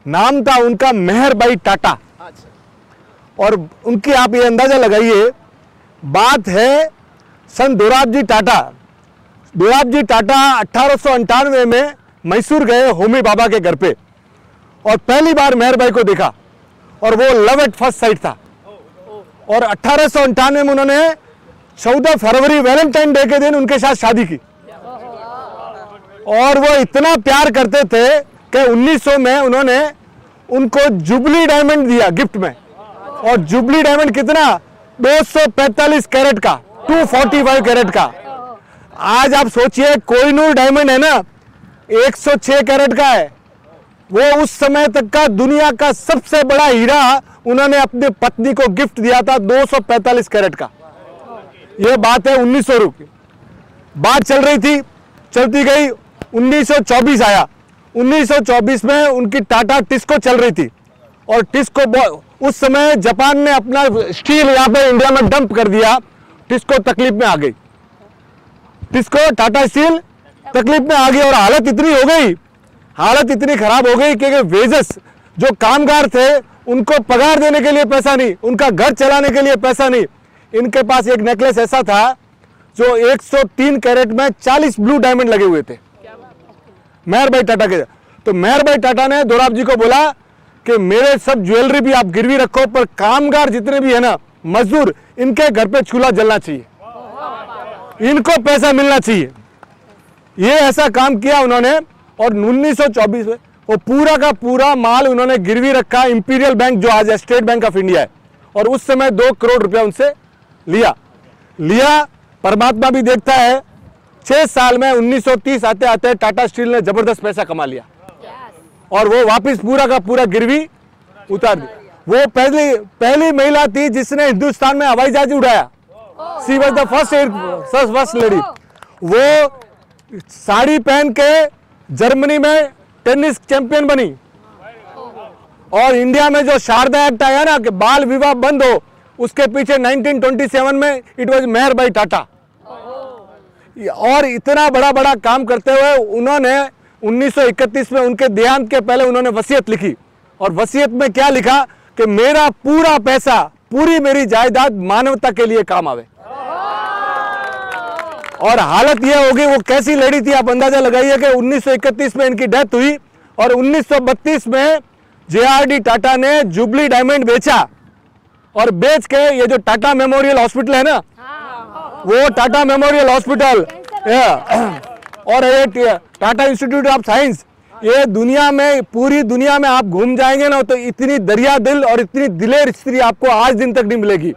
नाम था उनका मेहर भाई टाटा। और उनकी आप ये अंदाजा लगाइए, बात है सन दोराबजी टाटा। दोराबजी टाटा 1898 में मैसूर गए होमी बाबा के घर पे और पहली बार मेहर भाई को देखा और वो लव एट फर्स्ट साइट था। और 1898 में उन्होंने 14 फरवरी वैलेंटाइन डे के दिन उनके साथ शादी की और वो इतना प्यार करते थे कि 1900 में उन्होंने उनको जुबली डायमंड दिया गिफ्ट में। और जुबली डायमंड कितना? 245 कैरेट का, 245 कैरेट का। आज आप सोचिए कोहिनूर डायमंड है ना 106 कैरेट का है। वो उस समय तक का दुनिया का सबसे बड़ा हीरा उन्होंने अपनी पत्नी को गिफ्ट दिया था, 245 कैरेट का। ये बात है 1900 की। बात चल रही थी, चलती गई, 1924 आया। 1924 में उनकी टाटा टिस्को चल रही थी और टिस्को उस समय जापान ने अपना स्टील यहाँ पे इंडिया में डंप कर दिया। टिस्को तकलीफ में आ गई, टिस्को टाटा स्टील तकलीफ में आ गई और हालत इतनी खराब हो गई कि वेजेस जो कामगार थे उनको पगार देने के लिए पैसा नहीं, उनका घर चलाने के लिए पैसा नहीं। इनके पास एक नेकलेस ऐसा था जो 103 कैरेट में 40 ब्लू डायमंड लगे हुए थे मेहर भाई टाटा के। तो मेहर भाई टाटा ने दोराब जी को बोला कि मेरे सब ज्वेलरी भी आप गिरवी रखो, पर कामगार जितने भी है ना मजदूर, इनके घर पे चूल्हा जलना चाहिए, इनको पैसा मिलना चाहिए। ये ऐसा काम किया उन्होंने और 1924 में वो पूरा का पूरा माल उन्होंने गिरवी रखा इंपीरियल बैंक, जो आज स्टेट बैंक ऑफ इंडिया है, और उस समय 2 करोड़ रुपया उनसे लिया। परमात्मा भी देखता है, 6 साल में 1930 आते आते टाटा स्टील ने जबरदस्त पैसा कमा लिया और वो वापस पूरा का पूरा गिरवी उतार दी। वो पहली महिला थी जिसने हिंदुस्तान में हवाई जहाज उड़ाया। She was the first lady. वो साड़ी पहन के जर्मनी में टेनिस चैंपियन बनी। और इंडिया में जो शारदा एक्ट आया ना कि बाल विवाह बंद हो, उसके पीछे 1927 में इट वॉज मेहर भाई टाटा। और इतना बड़ा काम करते हुए उन्होंने 1931 में उनके देहांत के पहले उन्होंने वसीयत लिखी और वसीयत में क्या लिखा कि मेरा पूरा पैसा, पूरी मेरी जायदाद मानवता के लिए काम आवे। और हालत यह होगी, वो कैसी लेडी थी आप अंदाजा लगाइए कि 1931 में इनकी डेथ हुई और 1932 में JRD टाटा ने जुबली डायमंड बेचा और बेच के ये जो टाटा मेमोरियल हॉस्पिटल है ना, वो टाटा मेमोरियल हॉस्पिटल और ये टाटा इंस्टीट्यूट ऑफ साइंस, ये दुनिया में, पूरी दुनिया में आप घूम जाएंगे ना तो इतनी दरिया दिल और इतनी दिलेर स्त्री आपको आज दिन तक नहीं मिलेगी।